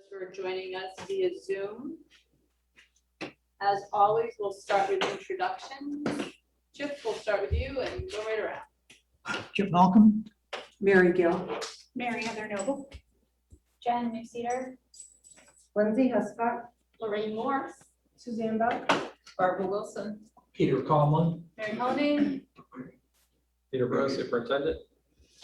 for joining us via Zoom. As always, we'll start with introductions. Chip, we'll start with you and go right around. Chip Malcolm. Mary Gill. Mary Heather Noble. Jen Newcedar. Lindsay Huscott. Lorraine Morris. Suzanne Buck. Barbara Wilson. Peter Conlon. Mary Helene. Peter Burrow, Superintendent.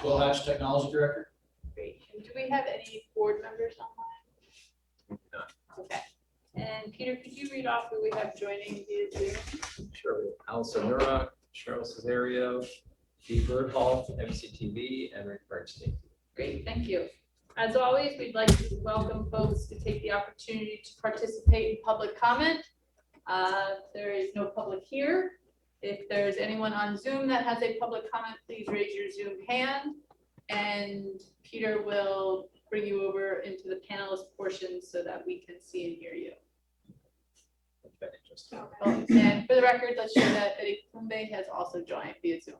Will Hatch, Technology Director. Great. And do we have any board members online? No. Okay. And Peter, could you read off who we have joining via Zoom? Sure. Allison Nura, Cheryl Cesario, Dee Birdhoff, MCTV, and Rick Bernstein. Great, thank you. As always, we'd like to welcome folks to take the opportunity to participate in public comment. There is no public here. If there's anyone on Zoom that has a public comment, please raise your Zoom hand, and Peter will bring you over into the panelist portion so that we can see and hear you. Okay, just- And for the record, let's show that Eddie Kumbe has also joined via Zoom.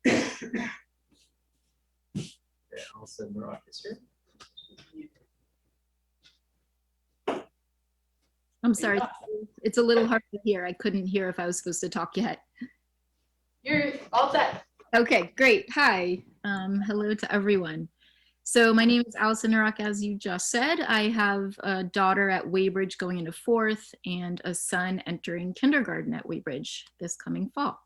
Okay, Allison Nura is here. I'm sorry, it's a little hard to hear. I couldn't hear if I was supposed to talk yet. You're all set. Okay, great. Hi, hello to everyone. So my name is Allison Nurak, as you just said. I have a daughter at Weybridge going into 4th and a son entering kindergarten at Weybridge this coming fall.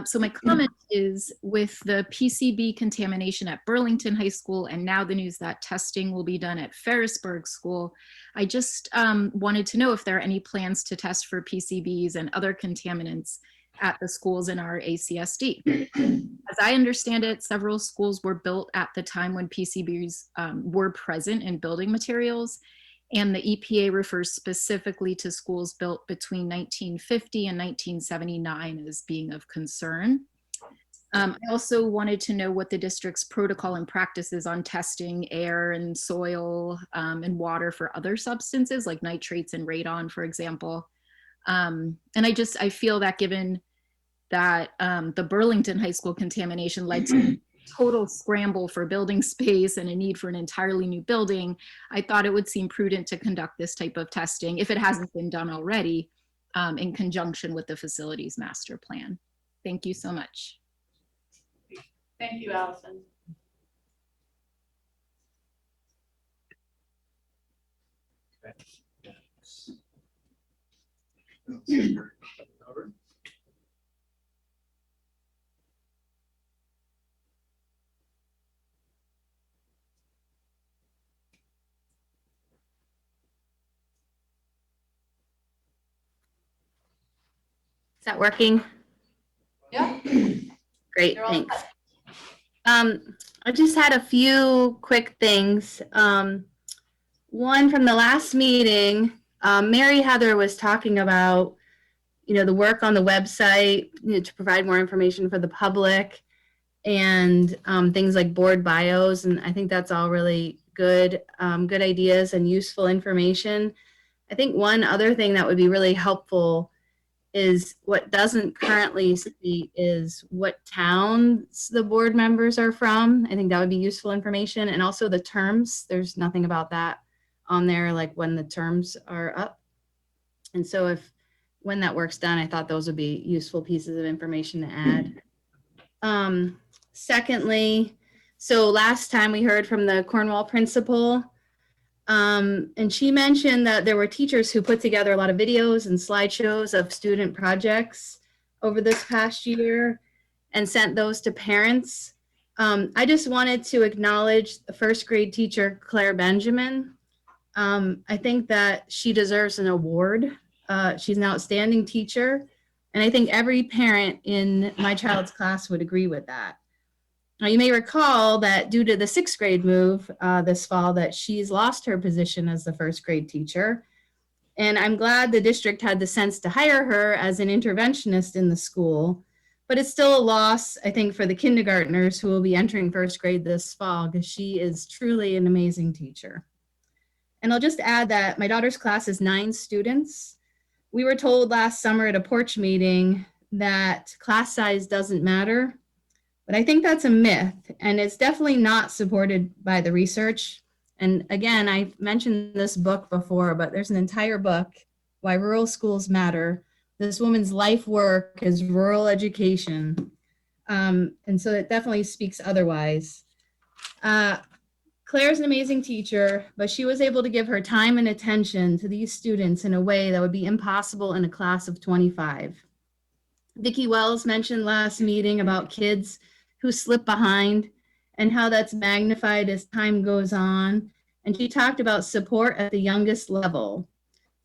So my comment is, with the PCB contamination at Burlington High School and now the news that testing will be done at Ferrisburg School, I just wanted to know if there are any plans to test for PCBs and other contaminants at the schools in our ACSD. As I understand it, several schools were built at the time when PCBs were present in building materials, and the EPA refers specifically to schools built between 1950 and 1979 as being of concern. I also wanted to know what the district's protocol and practices on testing air and soil and water for other substances like nitrates and radon, for example. And I feel that given that the Burlington High School contamination led to total scramble for building space and a need for an entirely new building, I thought it would seem prudent to conduct this type of testing, if it hasn't been done already, in conjunction with the facilities master plan. Thank you so much. Thank you, Allison. Over. Is that working? Yeah. Great, You're all thanks. set. I just had a few quick things. One from the last meeting, Mary Heather was talking about, the work on the website, to provide more information for the public and things like board bios. And I think that's all really good, good ideas and useful information. I think one other thing that would be really helpful is what doesn't currently see is what towns the board members are from. I think that would be useful information. And also the terms, there's nothing about that on there, like when the terms are up. And so when that work's done, I thought those would be useful pieces of information to add. Secondly, so last time we heard from the Cornwall principal, and she mentioned that there were teachers who put together a lot of videos and slideshows of student projects over this past year and sent those to parents. I just wanted to acknowledge the first grade teacher, Claire Benjamin. I think that she deserves an award. She's an outstanding teacher, and I think every parent in my child's class would agree with that. Now, you may recall that due to the 6th grade move this fall, that she's lost her position as the first grade teacher. And I'm glad the district had the sense to hire her as an interventionist in the school. But it's still a loss, I think, for the kindergartners who will be entering 1st grade this fall, because she is truly an amazing teacher. And I'll just add that my daughter's class is 9 students. We were told last summer at a porch meeting that class size doesn't matter, but I think that's a myth, and it's definitely not supported by the research. And again, I've mentioned this book before, but there's an entire book, Why Rural Schools Matter. This woman's life work is rural education. And so it definitely speaks otherwise. Claire's an amazing teacher, but she was able to give her time and attention to these students in a way that would be impossible in a class of 25. Vicki Wells mentioned last meeting about kids who slip behind and how that's magnified as time goes on. And she talked about support at the youngest level.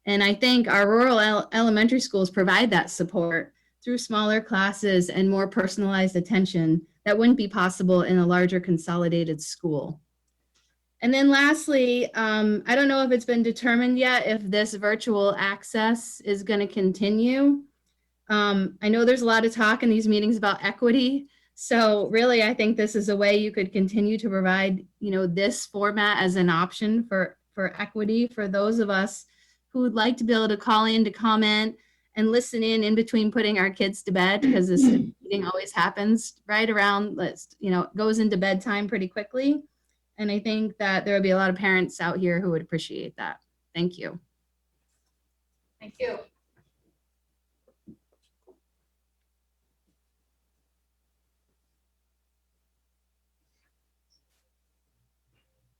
And I think our rural elementary schools provide that support through smaller classes and more personalized attention that wouldn't be possible in a larger consolidated school. And then lastly, I don't know if it's been determined yet if this virtual access is going to continue. I know there's a lot of talk in these meetings about equity. So really, I think this is a way you could continue to provide, this format as an option for equity for those of us who would like to be able to call in to comment and listen in between putting our kids to bed, because this meeting always happens right around, goes into bedtime pretty quickly. And I think that there will be a lot of parents out here who would appreciate that. Thank you. Thank you.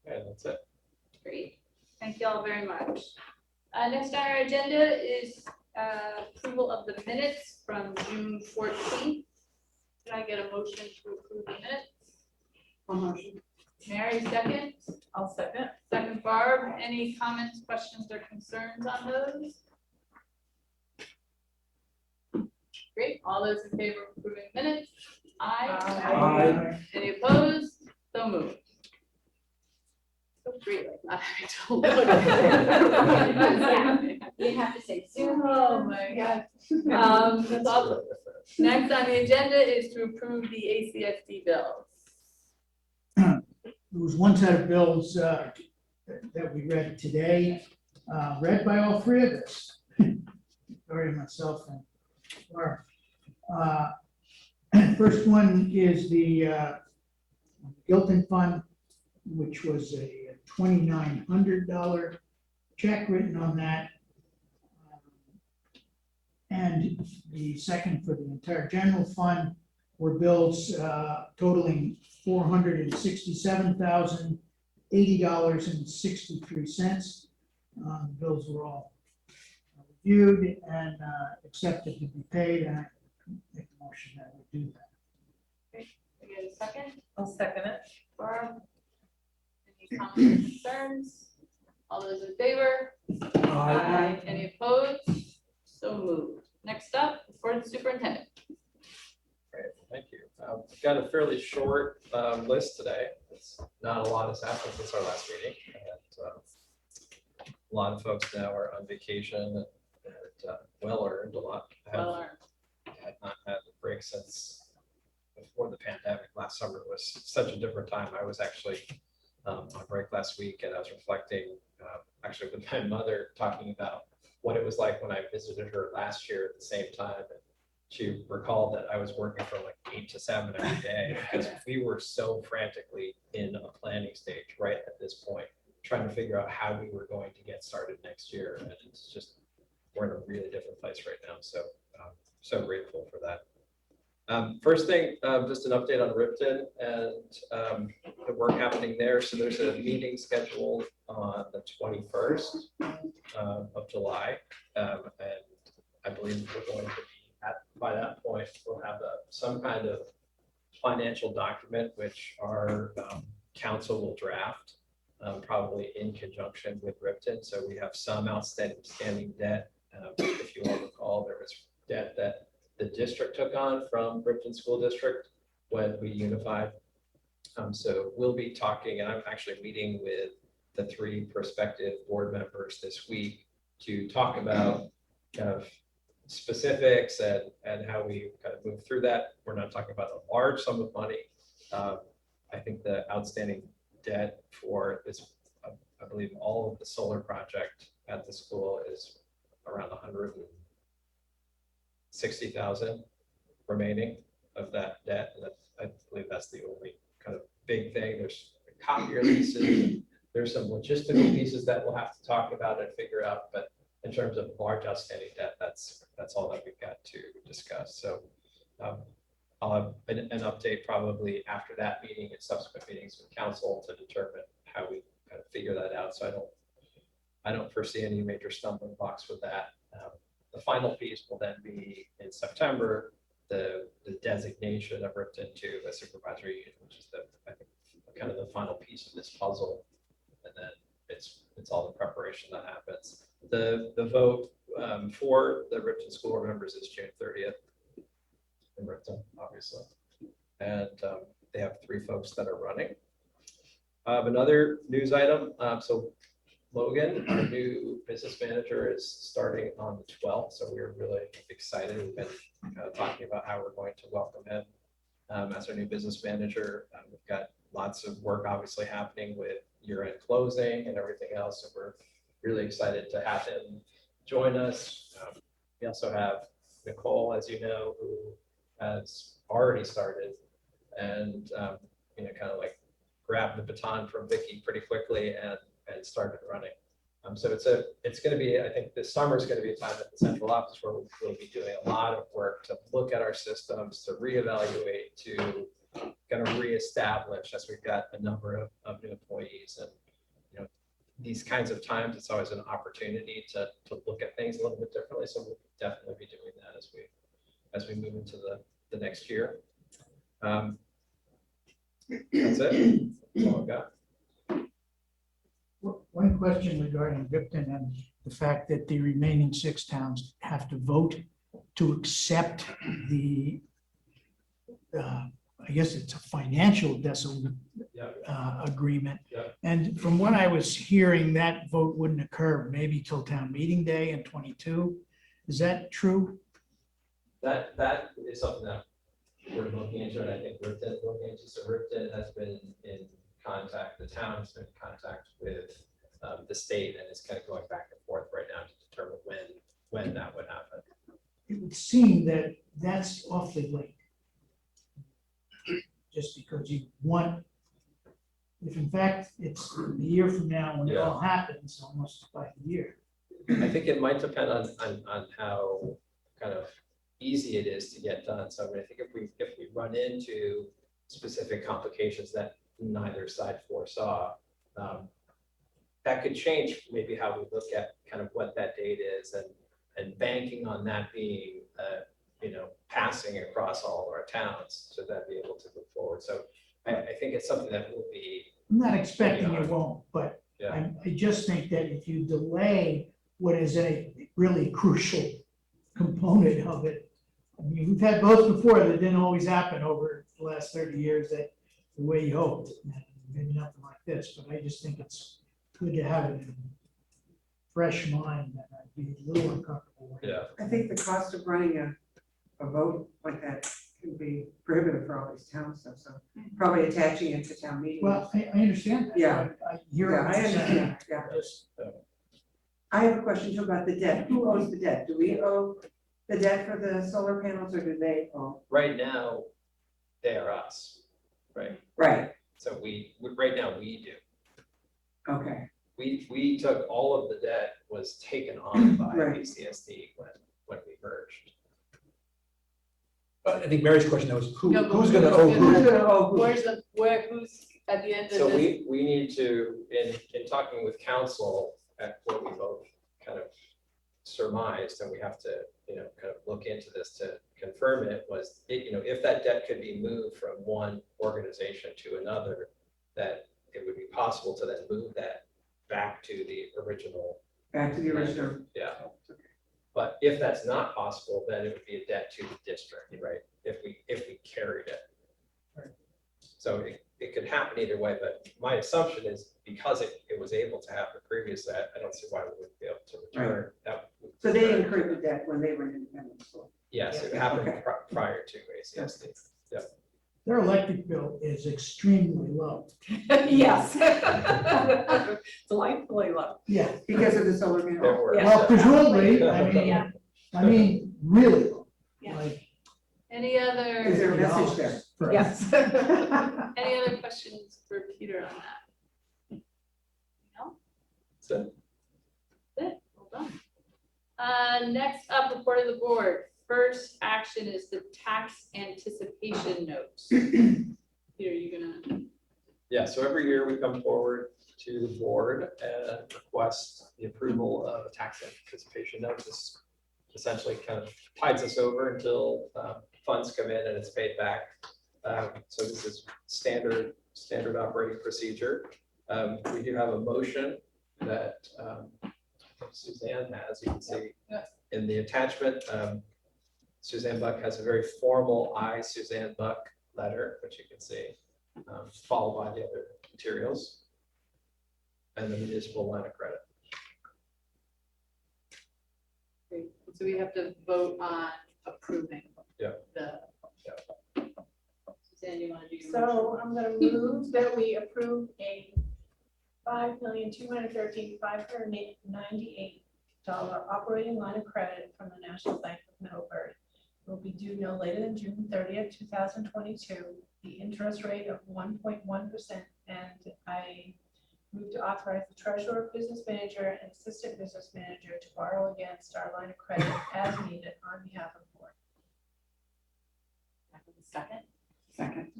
Okay, that's it. Great. Thank you all very much. Next on our agenda is approval of the minutes from June 14th. Can I get a motion to approve the minutes? Motion. Mary, second. I'll second. Second, Barb. Any comments, questions, or concerns on those? Great. All those in favor of approving minutes? Aye. Aye. Any opposed? So moved. So great, like not having to look. You have to say Zoom. Oh my God. That's awesome. Next on the agenda is to approve the ACSD bills. There was one set of bills that we read today, read by all three of us, Victoria, myself, and Laura. First one is the Gilton Fund, which was a $2,900 check written on that. And the second for the entire general fund were bills totaling $467,080.63. The bills were all reviewed and accepted to be paid, and I make a motion that we do that. I get a second? I'll second it. Barb? Any comments or concerns? All those in favor? Aye. Any opposed? So moved. Next up, for the superintendent. Great, thank you. We've got a fairly short list today. It's not a lot has happened since our last meeting. And, a lot of folks now are on vacation and well earned. A lot Well earned. had not had a break since before the pandemic. Last summer was such a different time. I was actually on break last week, and I was reflecting actually with my mother, talking about what it was like when I visited her last year at the same time. And she recalled that I was working from like 8 to 7 every day because we were so frantically in a planning stage right at this point, trying to figure out how we were going to get started next year. And it's just, we're in a really different place right now. So so grateful for that. First thing, just an update on Ripton and the work happening there. So there's a meeting scheduled on the 21st of July. And I believe we're going to be by that point, we'll have some kind of financial document, which our council will draft, probably in conjunction with Ripton. So we have some outstanding debt. If you all recall, there was debt that the district took on from Ripton School District when we unified. So we'll be talking, and I'm actually meeting with the 3 prospective board members this week to talk about kind of specifics and how we kind of move through that. We're not talking about a large sum of money. I think the outstanding debt for this I believe all of the solar project at the school is around 160,000 remaining of that debt. And I believe that's the only kind of big thing. There's copier leases. There's some logistical pieces that we'll have to talk about and figure out. But in terms of large outstanding debt, that's all that we've got to discuss. So I'll have an update probably after that meeting and subsequent meetings with council to determine how we kind of figure that out. So I don't foresee any major stumbling blocks with that. The final piece will then be in September, the designation of Ripton to a supervisory union, which is I think kind of the final piece of this puzzle. And then it's all the preparation that happens. The vote for the Ripton school board members is June 30th in Ripton, obviously. And they have 3 folks that are running. Another news item. So Logan, our new business manager, is starting on the 12th. So we're really excited. We've been talking about how we're going to welcome him as our new business manager. We've got lots of work obviously happening with year-end closing and everything else. So we're really excited to have him join us. We also have Nicole, as you know, who has already started and kind of like grabbed the baton from Vicky pretty quickly and started running. So it's going to be, I think this summer is going to be a time at the central office where we'll be doing a lot of work to look at our systems, to reevaluate, to kind of reestablish, as we've got a number of new employees. And these kinds of times, it's always an opportunity to look at things a little bit differently. So we'll definitely be doing that as we move into the next year. That's it. That's all I've got. One question regarding Ripton and the fact that the remaining 6 towns have to vote to accept the, I guess it's a financial agreement. Yeah. And from what I was hearing, that vote wouldn't occur maybe till town meeting day in 22. Is that true? That is something that we're looking into, and I think Ripton is looking into. So Ripton has been in contact, the town has been in contact with the state, and it's kind of going back and forth right now to determine when that would happen. It would seem that that's awfully late. Just because you want, if in fact it's a year from now when it all happens, almost like a year. I think it might depend on how kind of easy it is to get done. So I mean, I think if we run into specific complications that neither side foresaw, that could change maybe how we look at kind of what that date is, and banking on that being passing across all of our towns to then be able to move forward. So I think it's something that will be. I'm not expecting it won't, but Yeah. I just think that if you delay what is a really crucial component of it, I mean, we've had both before that didn't always happen over the last 30 years that the way you hoped, maybe nothing like this, but I just think it's good to have it in fresh mind that I'd be a little uncomfortable with. Yeah. I think the cost of running a vote like that can be prohibitive for all these towns, so probably attaching it to town meeting. Well, I understand that. Yeah. I hear Yeah, what I you're saying. understand, yeah. Just- I have a question too about the debt. Who owes the debt? Do we owe the debt for the solar panels, or do they owe? Right now, they are us, right? Right, So right now we do. okay, We took all of the debt was taken on by Right. ACSD when we merged. But I think Mary's question was No, but who's gonna who's owe who's who? gonna owe who? Who's at the end of So this? we need to, in talking with council, at what we both kind of surmised, and we have to, kind of look into this to confirm it, was, if that debt could be moved from one organization to another, that it would be possible to then move that back to the original. Back to the original. Yeah. But if that's not possible, then it would be a debt to the district, right? If we carried it. So it could happen either way, but my assumption is because it was able to happen previously, I don't see why we wouldn't be able to return that. So they incurred the debt when they were an independent school. Yes, it Yeah, happened okay. prior to ACSD. Yeah. their electric bill is extremely low. Yes. Delightfully low. Yeah, Because of the solar There panel. were, well, presumably, Yeah. I mean, really low. Yeah. Like Any Is other, there a message there? $50 for- Yes. any other questions for Peter on that? No? so Good, well done. Next up, report of the board. First action is the tax anticipation notes. Peter, you gonna? yeah, so every year we come forward to the board and request the approval of a tax anticipation note. This essentially kind of tides us over until funds come in and it's paid back. So this is standard operating procedure. We do have a motion that Suzanne has, you can see in the attachment. Suzanne Buck has a very formal I, Suzanne Buck letter, which you can see, followed by the other materials and the municipal line of credit. Great. So we have to vote on approving. Yeah. Suzanne, you want to do your motion? So I'm gonna move that we approve a $5,213,598 operating line of credit from the National Bank of Middlebury. Will be due no later than June 30th, 2022. The interest rate of 1.1%, and I move to authorize the treasurer, business manager, and assistant business manager to borrow against our line of credit as needed on behalf of the board. Second, Second.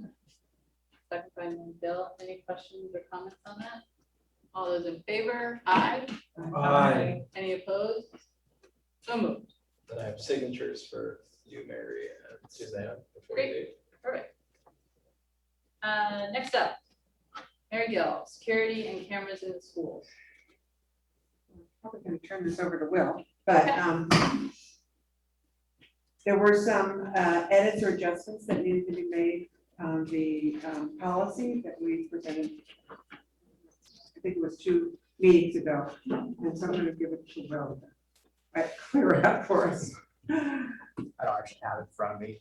second by Bill. Any questions or comments on that? All those in favor? Aye. Aye. Any opposed? So moved. And I have signatures for you, Mary, and Suzanne. Before Great. you leave. Perfect. Next up, Mary Gill, security and cameras in the schools. Probably gonna turn this over to Will, but, there were some, edits or adjustments that needed to be made on the, policy that we presented. I think it was 2 meetings ago, and so I'm gonna give it to Will. Clear it up for us. I don't actually have it in front of me.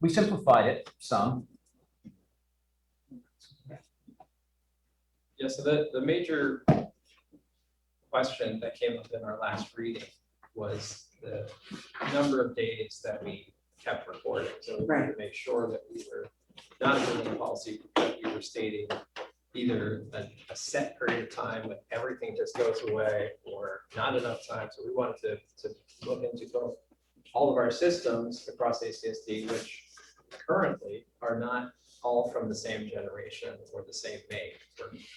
We simplified it some. Yeah, so the major question that came up in our last reading was the number of days that we kept recording. So we wanted to make sure that we were not doing a policy that we were stating either a set period of time when everything just goes away or not enough time. So we wanted to look into both all of our systems across ACSD, which currently are not all from the same generation or the same make.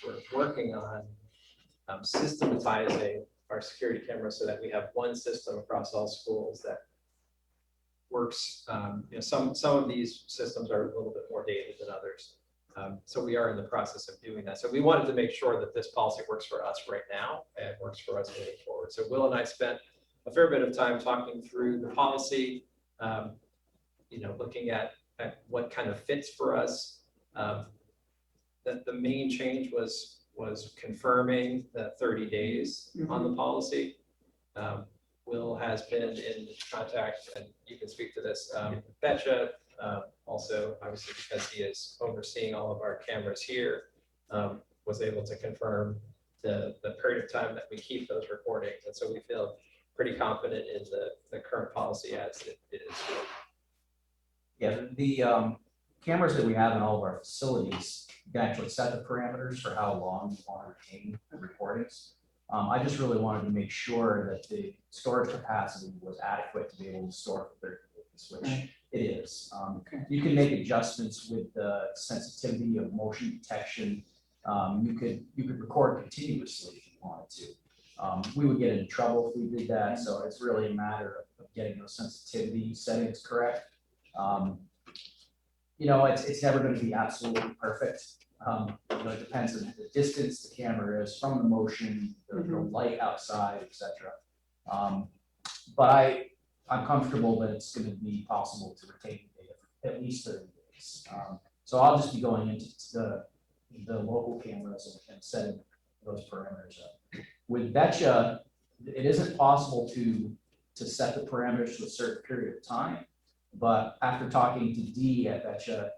We're working on systematizing our security cameras so that we have one system across all schools that works. Some of these systems are a little bit more dated than others. So we are in the process of doing that. So we wanted to make sure that this policy works for us right now and works for us moving forward. So Will and I spent a fair bit of time talking through the policy, looking at what kind of fits for us. That the main change was confirming the 30 days on the policy. Will has been in contact, and you can speak to this, Betcha, also obviously because he is overseeing all of our cameras here, was able to confirm the period of time that we keep those recordings. And so we feel pretty confident in the current policy as it is. Yeah, the cameras that we have in all of our facilities, you can actually set the parameters for how long you want to retain the recordings. I just really wanted to make sure that the storage capacity was adequate to be able to store for 30 days, which it is. You can make adjustments with the sensitivity of motion detection. You could record continuously if you wanted to. We would get into trouble if we did that, so it's really a matter of getting those sensitivity settings correct. It's never going to be absolutely perfect. It depends on the distance the camera is from the motion, the light outside, etc. But I'm comfortable that it's going to be possible to retain data for at least 30 days. So I'll just be going into the local cameras and setting those parameters up. With Betcha, it isn't possible to set the parameters to a certain period of time. But after talking to Dee at Betcha,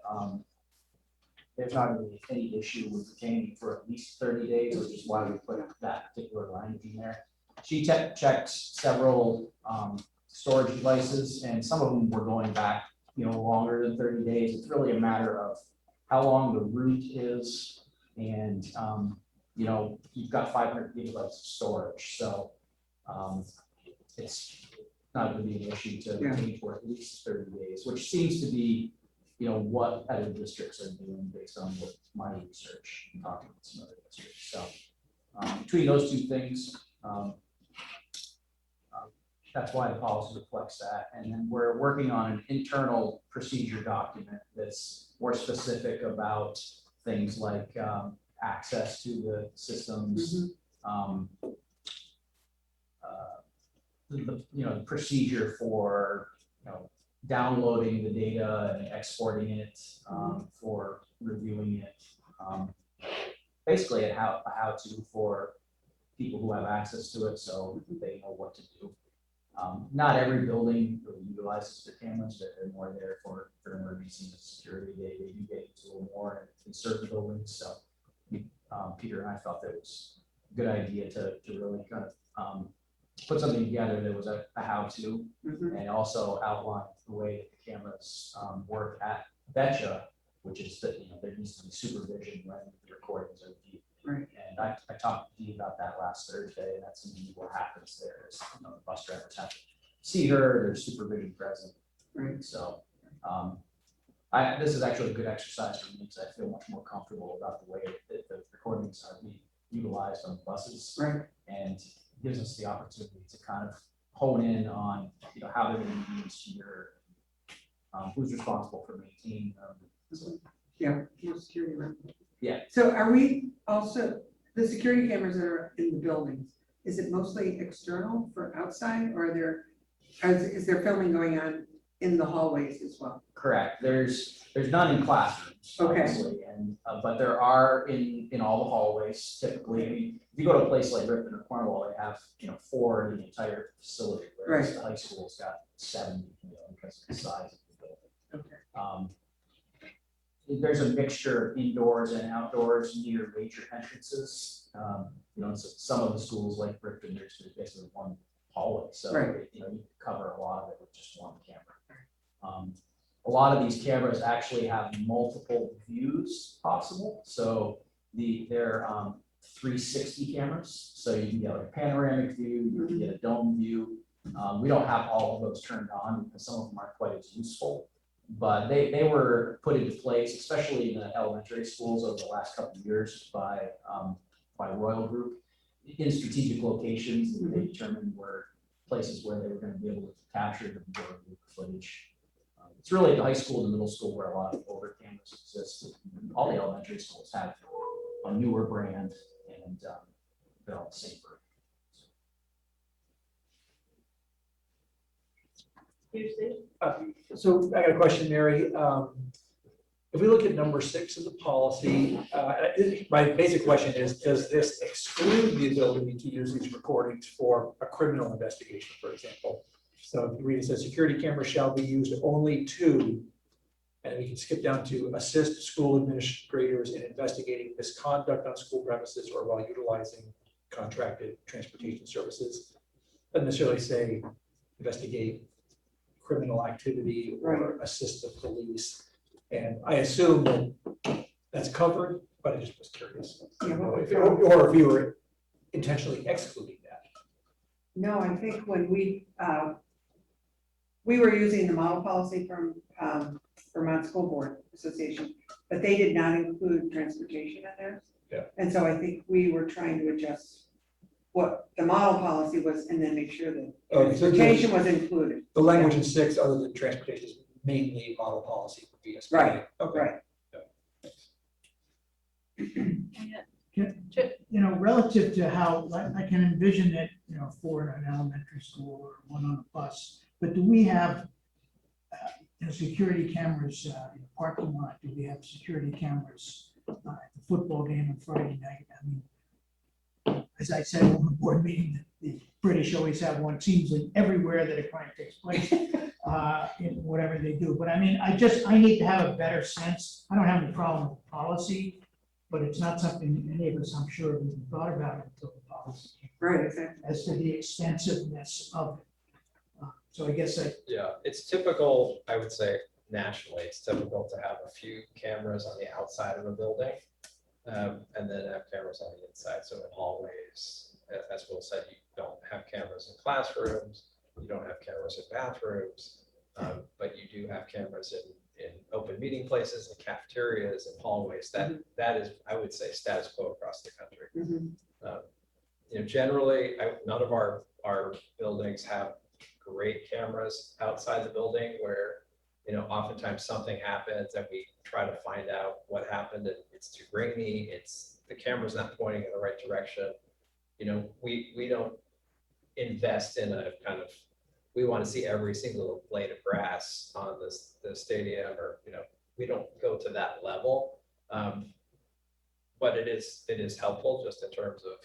there's not really any issue with retaining for at least 30 days, which is why we put that particular language in there. She checked several storage devices, and some of them were going back, longer than 30 days. It's really a matter of how long the root is, and you've got 500 gigabytes of storage, so it's not going to be an issue to retain for at least 30 days, which seems to be what other districts are doing based on what my research and talking with some other districts. So between those two things, that's why the policy reflects that. And then we're working on an internal procedure document that's more specific about things like access to the systems, the procedure for downloading the data and exporting it, for reviewing it. Basically, a how-to for people who have access to it, so they know what to do. Not every building really utilizes the cameras, but they're more there for emergency and security. They do get into a little more in certain buildings. So Peter and I felt that it was a good idea to really kind of put something together that was a how-to, and also outline the way that the cameras work at Betcha, which is that there needs to be supervision when the recordings are viewed. Right. And I talked to you about that last Thursday, and that's indeed what happens there is the bus drivers have to see her, there's supervision present. Right. So this is actually a good exercise for me because I feel much more comfortable about the way that the recordings are being utilized on buses. Right. And gives us the opportunity to kind of hone in on how they're going to be used here, who's responsible for maintaining them. Yeah, more security, right? Yeah. So are we also, the security cameras that are in the buildings, is it mostly external for outside, or is there filming going on in the hallways as well? Correct. There's none in classrooms, obviously, and but there are in all the hallways. Typically, if you go to a place like Ripon or Cornwall, they have 4 in the entire facility, whereas the high school's got 70, because of the size of the building. There's a mixture of indoors and outdoors near major entrances. So some of the schools like Ripon, there's basically one hallway, so you can cover a lot of it with just one camera. A lot of these cameras actually have multiple views possible. So they're 360 cameras. So you can get a panoramic view, you can get a dome view. We don't have all of those turned on because some of them aren't quite as useful. But they were put into place, especially in the elementary schools over the last couple of years by Royal Group in strategic locations. They determined were places where they were going to be able to capture the majority of the footage. It's really at the high school and the middle school where a lot of over cameras exist. All the elementary schools have a newer brand, and they're all the same brand. So I got a question, Mary. If we look at number 6 of the policy, my basic question is, does this exclude the ability to use these recordings for a criminal investigation, for example? So if you read, it says security cameras shall be used only to, and we can skip down to assist school administrators in investigating misconduct on school premises or while utilizing contracted transportation services. Doesn't necessarily say investigate criminal activity or assist the police. And I assume that that's covered, but I just was curious. Or if you were intentionally excluding that. No, I think when we were using the model policy from Vermont School Board Association, but they did not include transportation in there. Yeah. And so I think we were trying to adjust what the model policy was and then make sure that transportation was included. The language in 6, other than transportation, is mainly model policy for VSBA. Right. Okay. Right. Relative to how, I can envision that, 4 in an elementary school or 1 on a bus, but do we have, security cameras in the parking lot? Do we have security cameras at the football game on Friday night? I mean, as I said on the board meeting, the British always have one, seems in everywhere that a crime takes place, in whatever they do. But I mean, I need to have a better sense. I don't have any problem with policy, but it's not something any of us, I'm sure, have even thought about until the policy came, Right, exactly. as to the extensiveness of it. So I guess Yeah, it's typical, I would say nationally, it's typical to have a few cameras on the outside of a building. And then have cameras on the inside. So in hallways, as Will said, you don't have cameras in classrooms, you don't have cameras in bathrooms, but you do have cameras in open meeting places, in cafeterias, and hallways. That is, I would say, status quo across the country. Mhm. Generally, none of our buildings have great cameras outside the building where, oftentimes something happens and we try to find out what happened and it's too grainy, the camera's not pointing in the right direction. We don't invest in a kind of, we want to see every single blade of grass on the stadium, or, we don't go to that level. But it is helpful just in terms of,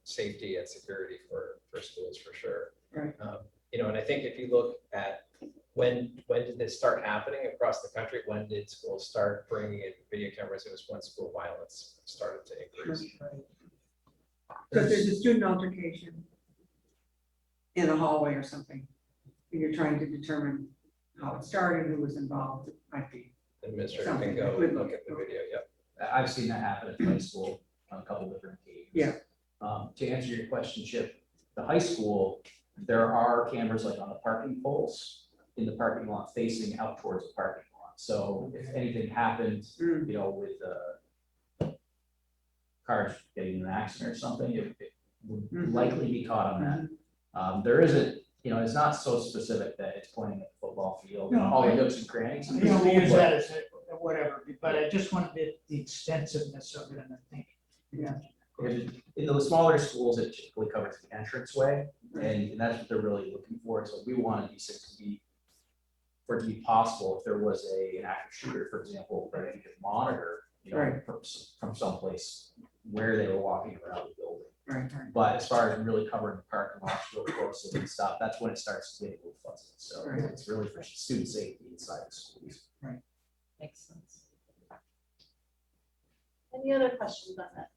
safety and security for schools for sure. Right. And I think if you look at when did this start happening across the country? When did schools start bringing in video cameras? It was when school violence started to increase. So if there's a student altercation in a hallway or something, and you're trying to determine how it started, who was involved, it might be. The administrator Something can go that would and look at the video, yep. I've seen that happen at high school on a couple different occasions. Yeah. To answer your question, Chip, the high school, there are cameras like on the parking poles in the parking lot facing out towards the parking lot. So if anything happened, with cars getting in an accident or something, it would likely be caught on that. There isn't, it's not so specific that it's pointing at the football field, No, all the nooks and crannies. we use that as whatever, but I just wanted the extensiveness of it, and I think. Yeah. In those smaller schools, it typically covers the entranceway, and that's what they're really looking for. So we wanted these things for it to be possible if there was an active shooter, for example, that you could monitor, from someplace where they were walking around the building. Right. But as far as really covering the parking lots real close and stuff, that's when it starts to get a little fuzzy. So Right. it's really for student safety inside the schools. Makes sense. Any other questions on that?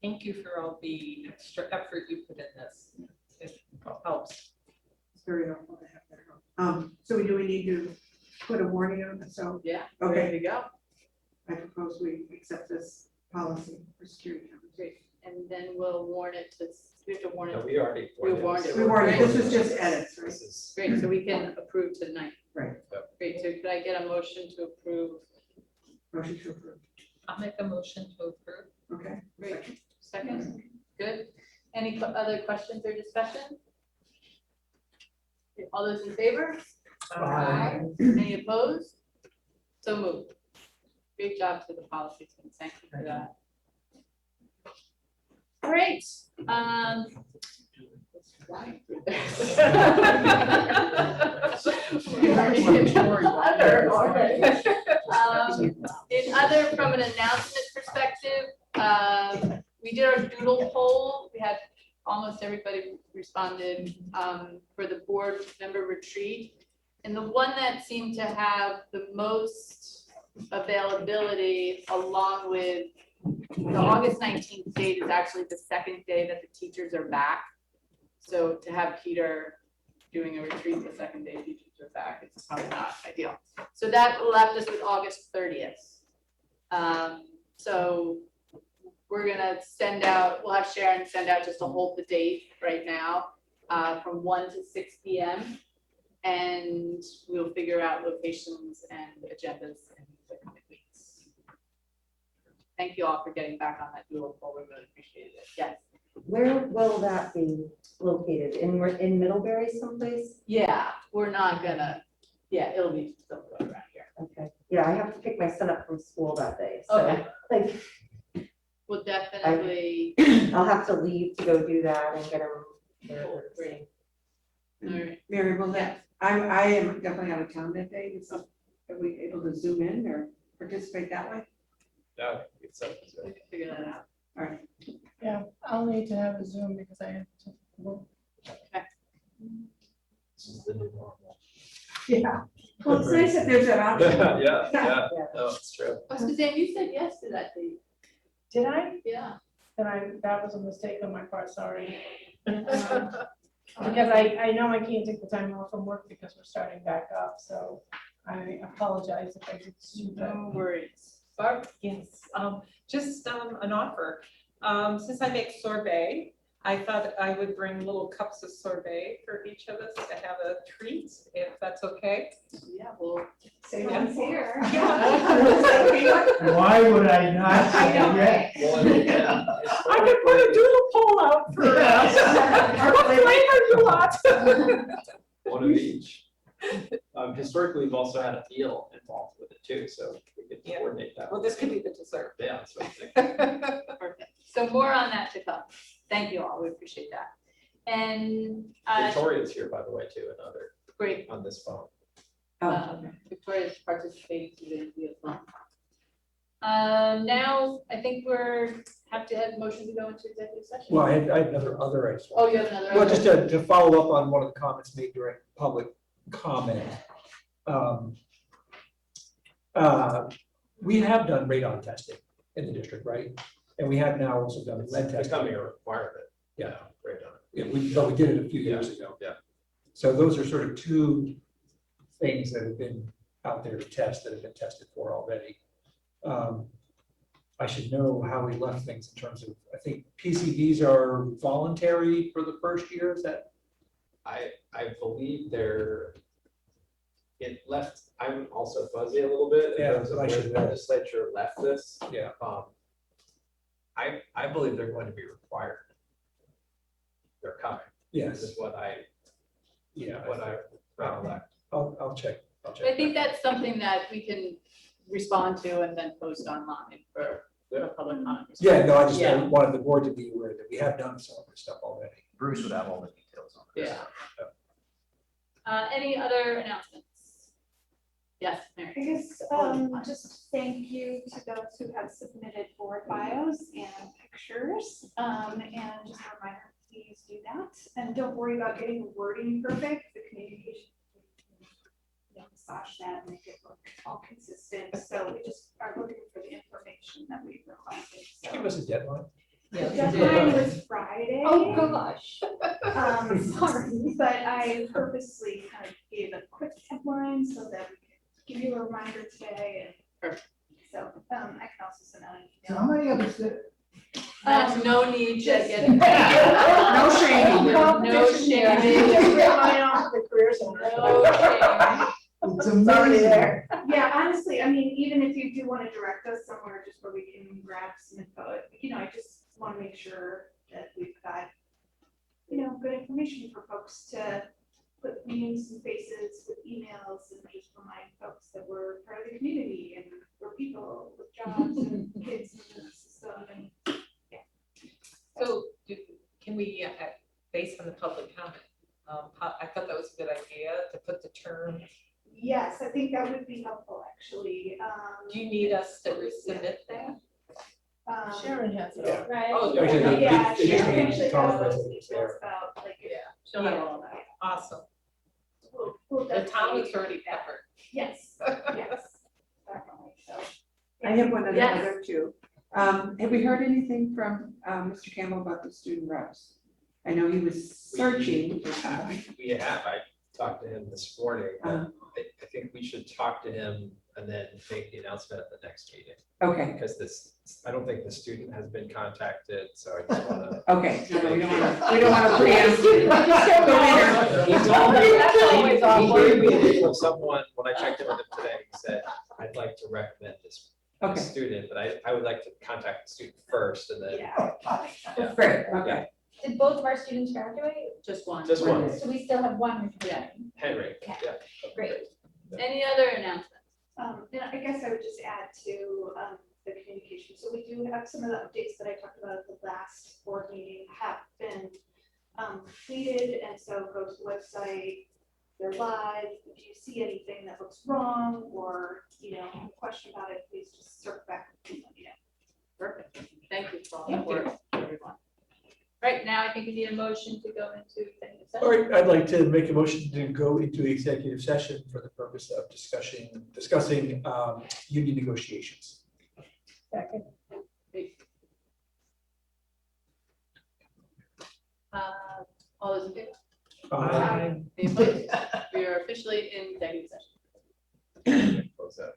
Thank you for all the extra effort you put in this. It helps. It's very helpful to have that. So do we need to put a warning on it? So, Yeah. Okay. Ready to go. I propose we accept this policy for security cameras. Great. And then we'll warn it to, we have to warn No, it. we already. We warned it. We warned it. This was just edits, right? This is. Great, so we can approve tonight. Right. Great, so could I get a motion to approve? Motion to approve. I'll make a motion to approve. Okay. Great. Second, good. Any other questions or discussion? All those in favor? Aye. Any opposed? So moved. Great job to the policy team. Thank you for that. All right. In other, from an announcement perspective, we did our doodle poll. We had almost everybody responded for the board member retreat. And the one that seemed to have the most availability, along with the August 19th date, is actually the second day that the teachers are back. So to have Peter doing a retreat the second day teachers are back, it's probably not ideal. So that left us with August 30th. So we're gonna send out, we'll have Sharon send out just to hold the date right now, from 1 to 6 p.m. And we'll figure out locations and agendas in the coming weeks. Thank you all for getting back on that doodle poll. We really appreciate it. Yes. Where will that be located? In Middlebury someplace? Yeah, we're not gonna, yeah, it'll be somewhere around here. Okay. Yeah, I have to pick my son up from school that day. So Okay. like, We'll definitely. I'll have to leave to go do that and get him. Cool, great. All right. Mary, will that, I am definitely out of town that day. Are we able to zoom in or participate that way? No, it's We can figure that out. All right. Yeah, need to have a Zoom because I have to work. This is the new normal. Yeah. Well, it's nice that there's an option. Yeah, no, it's true. Suzanne, you said yes to that date. Did I? Yeah. Then that was a mistake on my part, sorry. Because I know I can't take the time off from work because we're starting back up, so I apologize if I did do that. No worries. Barb? Yes, just an offer. Since I make sorbet, I thought I would bring little cups of sorbet for each of us to have a treat, if that's okay. Yeah, well. Someone's here. Why would I not say yes? Well, and I could put a doodle poll out for us. What flavor you want? one of each. Historically, we've also had a meal involved with it too, so we could Yeah. coordinate that. Well, this could be the dessert. Yeah, that's what I'm thinking. Perfect. So more on that to come. Thank you all. We appreciate that. And Victoria's here, by the way, too, another great. on this phone. Victoria's participating today via phone. Now, I think have to have motion to go into executive session. Well, I had another item. Oh, you have another. Well, just to follow up on one of the comments made during public comment. We have done radon testing in the district, right? And we have now also done It's lead testing. becoming a requirement. Yeah. Right on. Yeah, but we did it a few years ago. Yeah. So those are sort of two things that have been out there to test, that have been tested for already. I should know how we left things in terms of, I think PCVs are voluntary for the first year, is that? I believe it left, I'm also fuzzy a little bit in Yeah, terms of I where should the know. legislature left this. Yeah. I believe they're going to be required. They're coming. This Yes, is what I yeah, recollect. I'll check. I think that's something that we can respond to and then post online for public comment. Yeah, no, I just Yeah. wanted the board to be aware that we have done some of this stuff already. Bruce would have all the details on this. Yeah. Any other announcements? Yes, Mary. I guess, just thank you to those who have submitted board bios and pictures. And just a reminder, please do that. And don't worry about getting the wording perfect, the communication. Massage that and make it look all consistent. So we just are looking for the information that we requested. So Give us a deadline. the deadline was Friday. Oh, gosh. Sorry, but I purposely kind of gave a quick headline so that we could give you a reminder today and. So, I can also send out an So email. how many others did? There's no need to just- get. No shame. No shame. Just remind off the career center. No shame. It's amazing. Yeah, honestly, I mean, even if you do want to direct us somewhere just where we can grab some info, I just want to make sure that we've got, good information for folks to put names and faces with emails and just remind folks that we're part of the community and we're people with jobs and kids in the system and. So can we, based on the public comment, I thought that was a good idea to put the term. Yes, I think that would be helpful, actually. Do you need us to resubmit that? Sharon has it. Yeah. Right? Oh, Actually, yeah. Yeah, it just Sharon means actually Tom has those President is details there. about, like, Yeah, she'll have all that. Awesome. we'll The town definitely is already do that. covered. Yes, yes, definitely, so. I have one Yes. other too. Have we heard anything from, Mr. Campbell about the student reps? I know he was searching for some. We have, I talked to him this morning. I think we should talk to him and then make the announcement at the next meeting. Okay, Because I don't think the student has been contacted, so I just want to. okay, no, we don't want to preempt. He told me, That's always awkward. he gave me a name of someone, when I checked in with him today, he said, I'd like to recommend this Okay, student, but I would like to contact the student first and then. Yeah. great, okay. Did both of our students graduate? Just one. Just one, So we still have one. Yeah. Henry, yeah. Great. Any other announcements? And I guess I would just add to the communication. So we do have some of the updates that I talked about at the last board meeting have been completed. And so go to the website, they're live. If you see anything that looks wrong or, have a question about it, please just circle back and let me know. Perfect. Thank you for all the work, everyone. Right, now I think we need a motion to go into executive All session. right, I'd like to make a motion to go into executive session for the purpose of discussing union negotiations. Second. All those in favor? Aye. Any opposed? We are officially in executive session. Close that.